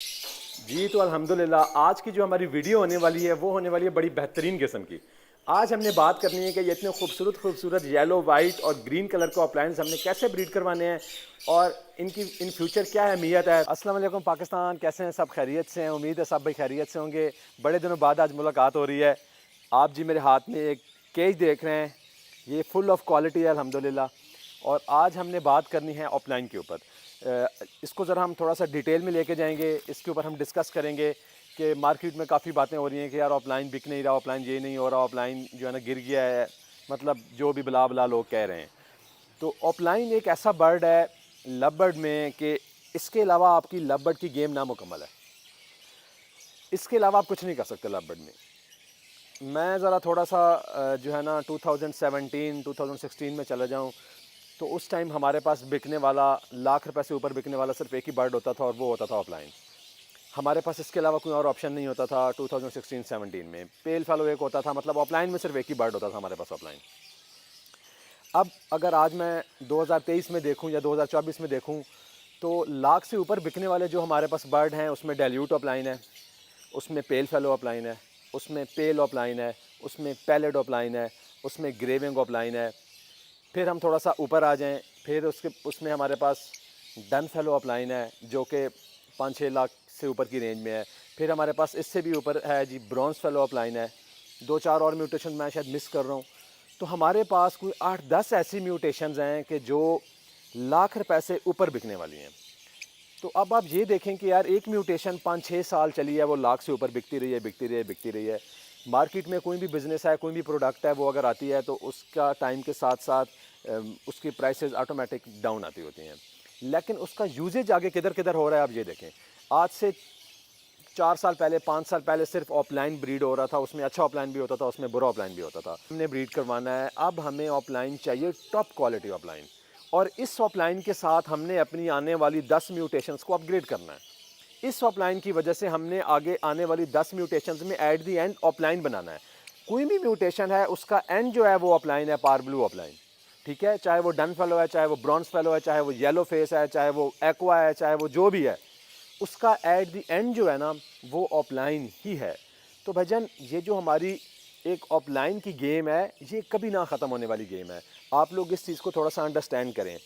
جی تو الحمدللہ آج کی جو ہماری ویڈیو ہونے والی ہے وہ ہونے والی ہے بڑی بہترین قسم کی. آج ہم نے بات کرنی ہے کہ یہ اتنے خوبصورت یلو وائٹ اور گرین کلر کو اپلائنس ہم نے کیسے بریڈ کروانے ہیں اور ان فیوچر کیا اہمیت ہے. السلام علیکم پاکستان، کیسے ہیں سب؟ خیریت سے ہیں؟ امید ہے سب بھائی خیریت سے ہوں گے. بڑے دنوں بعد آج ملاقات ہو رہی ہے. آپ جی میرے ہاتھ میں ایک کیج دیکھ رہے ہیں، یہ فل آف کوالٹی ہے الحمدللہ. اور آج ہم نے بات کرنی ہے آف لائن کے اوپر. اس کو ذرا ہم تھوڑا سا ڈیٹیل میں لے کے جائیں گے. اس کے اوپر ہم ڈسکس کریں گے کہ مارکیٹ میں کافی باتیں ہو رہی ہیں کہ یار آف لائن بک نہیں رہا، آف لائن یہ نہیں ہو رہا، آف لائن جو ہے نا گر گیا ہے، مطلب جو بھی بلا بلا لوگ کہہ رہے ہیں. تو آف لائن ایک ایسا برڈ ہے لو برڈ میں کہ اس کے علاوہ آپ کی لو برڈ کی گیم نامکمل ہے. اس کے علاوہ آپ کچھ نہیں کر سکتے لو برڈ میں. میں ذرا تھوڑا سا جو ہے نا 2017 2016 میں چلا جاؤں تو اس ٹائم ہمارے پاس بکنے والا ₹1,00,000 سے اوپر بکنے والا صرف ایک ہی برڈ ہوتا تھا اور وہ ہوتا تھا آف لائن. ہمارے پاس اس کے علاوہ کوئی اور آپشن نہیں ہوتا تھا 2016-17 میں. پیل فیلو ایک ہوتا تھا، مطلب آف لائن میں صرف ایک ہی برڈ ہوتا تھا ہمارے پاس آف لائن. اب اگر آج میں 2023 میں دیکھوں یا 2024 میں دیکھوں تو 1,00,000 سے اوپر بکنے والے جو ہمارے پاس برڈ ہیں اس میں ڈیلیوٹ آف لائن ہے، اس میں پیل فیلو آف لائن ہے، اس میں پیل آف لائن ہے، اس میں پیلڈ آف لائن ہے، اس میں گریونگ آف لائن ہے. پھر ہم تھوڑا سا اوپر آ جائیں، پھر اس میں ہمارے پاس ڈن فیلو اپ لائن ہے جو کہ 5-6 لاکھ سے اوپر کی رینج میں ہے. پھر ہمارے پاس اس سے بھی اوپر ہے جی برونز فیلو اپ لائن ہے. 2-4 اور میوٹیشن میں شاید مس کر رہا ہوں. تو ہمارے پاس کوئی 8-10 ایسی میوٹیشنز ہیں کہ جو ₹1,00,000 سے اوپر بکنے والی ہیں. تو اب آپ یہ دیکھیں کہ یار ایک میوٹیشن 5-6 سال چلی ہے، وہ 1,00,000 سے اوپر بکتی رہی ہے. مارکیٹ میں کوئی بھی بزنس ہے، کوئی بھی پروڈکٹ ہے، وہ اگر آتی ہے تو اس کا ٹائم کے ساتھ ساتھ اس کی پرائسز آٹومیٹک ڈاؤن آتی ہوتی ہیں. لیکن اس کا یوزیج آگے کدھر کدھر ہو رہا ہے آپ یہ دیکھیں. آج سے 4 سال پہلے 5 سال پہلے صرف آف لائن بریڈ ہو رہا تھا، اس میں اچھا آف لائن بھی ہوتا تھا، اس میں برا آف لائن بھی ہوتا تھا. ہم نے بریڈ کروانا ہے، اب ہمیں آف لائن چاہیے ٹاپ کوالٹی آف لائن. اور اس آف لائن کے ساتھ ہم نے اپنی آنے والی 10 میوٹیشنز کو اپ گریڈ کرنا ہے. اس آف لائن کی وجہ سے ہم نے آگے آنے والی 10 میوٹیشنز میں at the end of line بنانا ہے. کوئی بھی میوٹیشن ہے اس کا اینڈ جو ہے وہ آف لائن ہے، پار بلو آف لائن. ٹھیک ہے، چاہے وہ ڈن فیلو ہے، چاہے وہ برونز فیلو ہے، چاہے وہ یلو فیس ہے، چاہے وہ ایکوا ہے، چاہے وہ جو بھی ہے، اس کا ایٹ دی اینڈ جو ہے نا وہ آف لائن ہی ہے. تو بھائی جان یہ جو ہماری ایک آف لائن کی گیم ہے یہ کبھی نہ ختم ہونے والی گیم ہے. آپ لوگ اس چیز کو تھوڑا سا انڈرسٹینڈ کریں.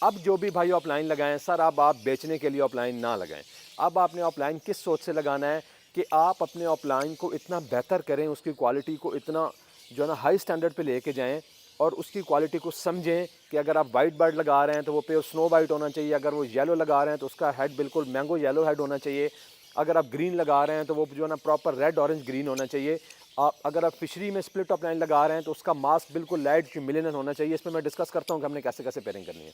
اب جو بھی بھائی آف لائن لگائیں سر، اب آپ بیچنے کے لیے آف لائن نہ لگائیں. اب آپ نے آف لائن کس سوچ سے لگانا ہے کہ آپ اپنے آف لائن کو اتنا بہتر کریں، اس کی کوالٹی کو اتنا جو ہے نا ہائی سٹینڈرڈ پہ لے کے جائیں اور اس کی کوالٹی کو سمجھیں کہ اگر آپ وائٹ برڈ لگا رہے ہیں تو وہ پیور سنو وائٹ ہونا چاہیے. اگر وہ یلو لگا رہے ہیں تو اس کا ہیڈ بالکل مینگو یلو ہیڈ ہونا چاہیے. اگر آپ گرین لگا رہے ہیں تو وہ جو ہے نا پراپر ریڈ اورنج گرین ہونا چاہیے. اگر آپ فشری میں سپلٹ آف لائن لگا رہے ہیں تو اس کا ماسک بالکل لائٹ کیوملینن ہونا چاہیے. اس پہ میں ڈسکس کرتا ہوں کہ ہم نے کیسے کیسے پیئرنگ کرنی ہے.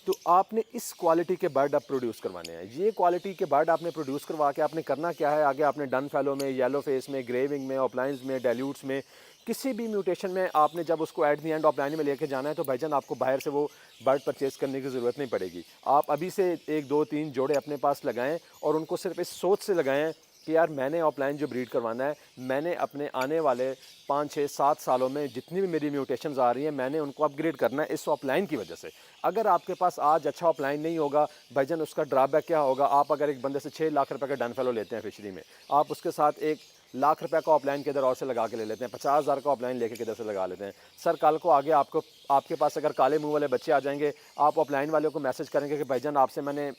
تو آپ نے اس کوالٹی کے برڈ آپ پروڈیوس کروانے ہیں. یہ کوالٹی کے برڈ آپ نے پروڈیوس کروا کے آپ نے کرنا کیا ہے، آگے آپ نے ڈن فیلو میں، یلو فیس میں، گریونگ میں، آف لائنز میں، ڈیلیوٹس میں، کسی بھی میوٹیشن میں آپ نے جب اس کو at the end of line میں لے کے جانا ہے تو بھائی جان آپ کو باہر سے وہ برڈ پرچیز کرنے کی ضرورت نہیں پڑے گی. آپ ابھی سے 1-2-3 جوڑے اپنے پاس لگائیں اور ان کو صرف اس سوچ سے لگائیں کہ یار میں نے آف لائن جو بریڈ کروانا ہے، میں نے اپنے آنے والے 5-6-7 سالوں میں جتنی بھی میری میوٹیشنز آ رہی ہیں میں نے ان کو اپ گریڈ کرنا ہے اس آف لائن کی وجہ سے. اگر آپ کے پاس آج اچھا آف لائن نہیں ہوگا بھائی جان، اس کا ڈرا بیک کیا ہوگا؟ آپ اگر ایک بندے سے ₹6,00,000 کا ڈن فیلو لیتے ہیں فشری میں، آپ اس کے ساتھ ₹1,00,000 کا آف لائن کدھر اور سے لگا کے لے لیتے ہیں، 50,000 کا آف لائن لے کے کدھر سے لگا لیتے ہیں. سر کل کو آگے آپ کے پاس اگر کالے منہ والے بچے آ جائیں گے، آپ آف لائن والوں کو میسج کریں گے کہ بھائی جان آپ سے میں نے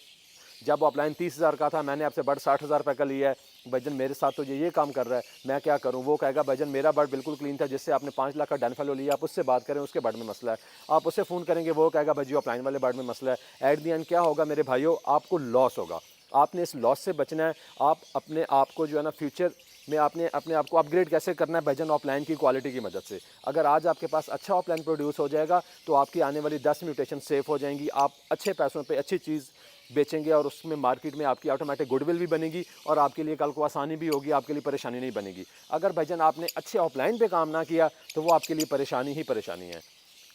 جب آف لائن 30,000 کا تھا میں نے آپ سے برڈ ₹60,000 کا لیا ہے، بھائی جان میرے ساتھ تو یہ کام کر رہا ہے، میں کیا کروں؟ وہ کہے گا بھائی جان میرا برڈ بالکل کلین تھا جس سے آپ نے 5,00,000 کا ڈن فیلو لیا. آپ اس سے بات کریں، اس کے برڈ میں مسئلہ ہے. آپ اسے فون کریں گے، وہ کہے گا بھائی جی آف لائن والے برڈ میں مسئلہ ہے. ایٹ دی اینڈ کیا ہوگا میرے بھائیو؟ آپ کو لاس ہوگا. آپ نے اس لاس سے بچنا ہے. آپ اپنے آپ کو جو ہے نا فیوچر میں آپ نے اپنے آپ کو اپ گریڈ کیسے کرنا ہے؟ بھائی جان آف لائن کی کوالٹی کی مدد سے. اگر آج آپ کے پاس اچھا آف لائن پروڈیوس ہو جائے گا تو آپ کی آنے والی 10 میوٹیشن سیف ہو جائیں گی. آپ اچھے پیسوں پہ اچھی چیز بیچیں گے اور اس میں مارکیٹ میں آپ کی آٹومیٹک گڈ ول بھی بنے گی اور آپ کے لیے کل کو آسانی بھی ہوگی، آپ کے لیے پریشانی نہیں بنے گی. اگر بھائی جان آپ نے اچھے آف لائن پہ کام نہ کیا تو وہ آپ کے لیے پریشانی ہی پریشانی ہے.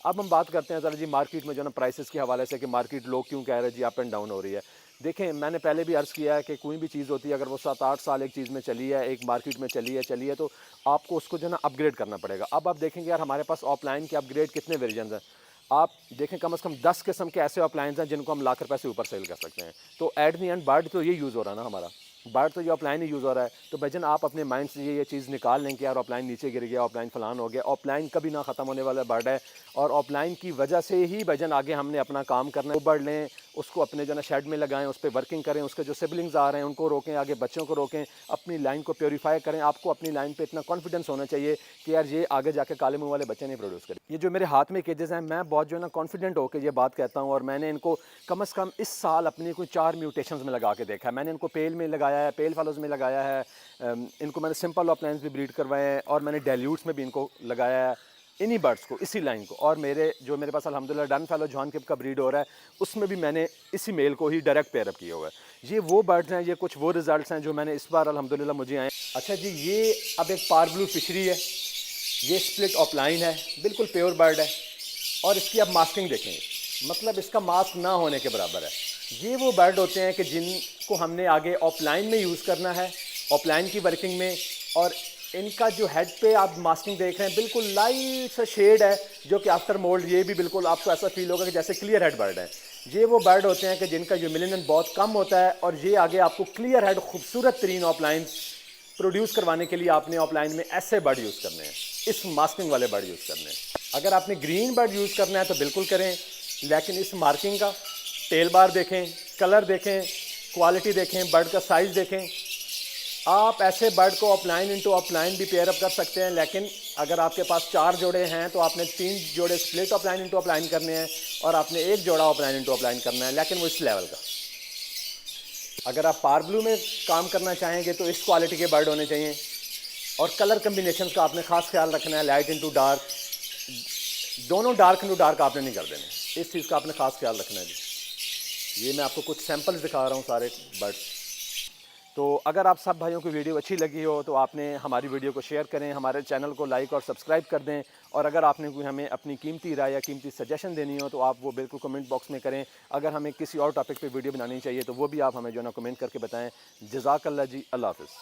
اب ہم بات کرتے ہیں ذرا جی مارکیٹ میں جو ہے نا پرائسز کے حوالے سے کہ مارکیٹ لوگ کیوں کہہ رہے ہیں جی اپ اینڈ ڈاؤن ہو رہی ہے. دیکھیں میں نے پہلے بھی عرض کیا ہے کہ کوئی بھی چیز ہوتی ہے اگر وہ 7-8 سال ایک چیز میں چلی ہے، ایک مارکیٹ میں چلی ہے تو آپ کو اس کو جو ہے نا اپ گریڈ کرنا پڑے گا. اب آپ دیکھیں گے یار ہمارے پاس آف لائن کے اپ گریڈ کتنے ورژنز ہیں. آپ دیکھیں کم از کم 10 قسم کے ایسے اپلائنس ہیں جن کو ہم لا کر پیسے اوپر سیل کر سکتے ہیں. تو ایٹ دی اینڈ برڈ تو یہ یوز ہو رہا ہے نا ہمارا, برڈ تو یہ آف لائن ہی یوز ہو رہا ہے. تو بھائی جان آپ اپنے مائنڈ سے یہ چیز نکال لیں کہ یار آف لائن نیچے گر گیا, آف لائن فلان ہو گیا. آف لائن کبھی نہ ختم ہونے والا برڈ ہے, اور آف لائن کی وجہ سے ہی بھائی جان آگے ہم نے اپنا کام کرنا ہے. وہ برڈ لیں, اس کو اپنے جو ہے نا شیڈ میں لگائیں, اس پہ ورکنگ کریں, اس کے جو سبلنگز آ رہے ہیں ان کو روکیں, آگے بچوں کو روکیں, اپنی لائن کو پیوریفائی کریں. آپ کو اپنی لائن پہ اتنا کانفیڈنس ہونا چاہیے کہ یار یہ آگے جا کے کالے منہ والے بچے نہیں پروڈیوس کریں. یہ جو میرے ہاتھ میں کیجز ہیں, میں بہت جو ہے نا کانفیڈنٹ ہو کے یہ بات کہتا ہوں, اور میں نے ان کو کم از کم اس سال اپنی کوئی 4 میوٹیشنز میں لگا کے دیکھا ہے. میں نے ان کو پیل میں لگایا ہے, پیل فالوز میں لگایا ہے, ان کو میں نے سمپل اپلائنس بھی بریڈ کروائے ہیں, اور میں نے ڈیلیوٹس میں بھی ان کو لگایا ہے, انہی برڈس کو, اسی لائن کو. اور جو میرے پاس الحمدللہ ڈن فیلو جان کپ کا بریڈ ہو رہا ہے, اس میں بھی میں نے اسی میل کو ہی ڈائریکٹ پیئر اپ کیا ہوا ہے. یہ وہ برڈز ہیں, یہ کچھ وہ ریزلٹس ہیں جو میں نے اس بار الحمدللہ مجھے آئے. اچھا جی, یہ اب ایک پار بلو فشری ہے, یہ سپلٹ آف لائن ہے, بالکل پیور برڈ ہے, اور اس کی اب ماسکنگ دیکھیں, مطلب اس کا ماسک نہ ہونے کے برابر ہے. یہ وہ برڈ ہوتے ہیں کہ جن کو ہم نے آگے آف لائن میں یوز کرنا ہے, آف لائن کی ورکنگ میں. اور ان کا جو ہیڈ پہ آپ ماسکنگ دیکھ رہے ہیں بالکل لائٹ سا شیڈ ہے, جو کہ آفٹر مولڈ یہ بھی بالکل آپ کو ایسا فیل ہوگا کہ جیسے کلیئر ہیڈ برڈ ہے. یہ وہ برڈ ہوتے ہیں کہ جن کا جو ملینن بہت کم ہوتا ہے, اور یہ آگے آپ کو کلیئر ہیڈ خوبصورت ترین آف لائن پروڈیوس کروانے کے لیے آپ نے آف لائن میں ایسے برڈ یوز کرنے ہیں, اس ماسکنگ والے برڈ یوز کرنے ہیں. اگر آپ نے گرین برڈ یوز کرنا ہے تو بالکل کریں, لیکن اس مارکنگ کا ٹیل بار دیکھیں, کلر دیکھیں, کوالٹی دیکھیں, برڈ کا سائز دیکھیں. آپ ایسے برڈ کو of line into of line بھی پیئر اپ کر سکتے ہیں, لیکن اگر آپ کے پاس 4 جوڑے ہیں تو آپ نے 3 جوڑے split of line into of line کرنے ہیں, اور آپ نے 1 جوڑا of line into of line کرنا ہے, لیکن وہ اس لیول کا. اگر آپ پار بلو میں کام کرنا چاہیں گے تو اس کوالٹی کے برڈ ہونے چاہیے, اور کلر کمبینیشنز کا آپ نے خاص خیال رکھنا ہے. لائٹ انٹو ڈارک, دونوں ڈارک انٹو ڈارک آپ نے نہیں کر دینے, اس چیز کا آپ نے خاص خیال رکھنا ہے. جی, یہ میں آپ کو کچھ سیمپلز دکھا رہا ہوں سارے برڈ. تو اگر آپ سب بھائیوں کی ویڈیو اچھی لگی ہو تو آپ نے ہماری ویڈیو کو شیئر کریں, ہمارے چینل کو لائک اور سبسکرائب کر دیں. اور اگر آپ نے کوئی ہمیں اپنی قیمتی رائے یا قیمتی سجیشن دینی ہو تو آپ وہ بالکل کمنٹ باکس میں کریں. اگر ہمیں کسی اور ٹاپک پہ ویڈیو بنانی چاہیے تو وہ بھی آپ ہمیں جو ہے نا کمنٹ کر کے بتائیں. جزاک اللہ جی, اللہ حافظ.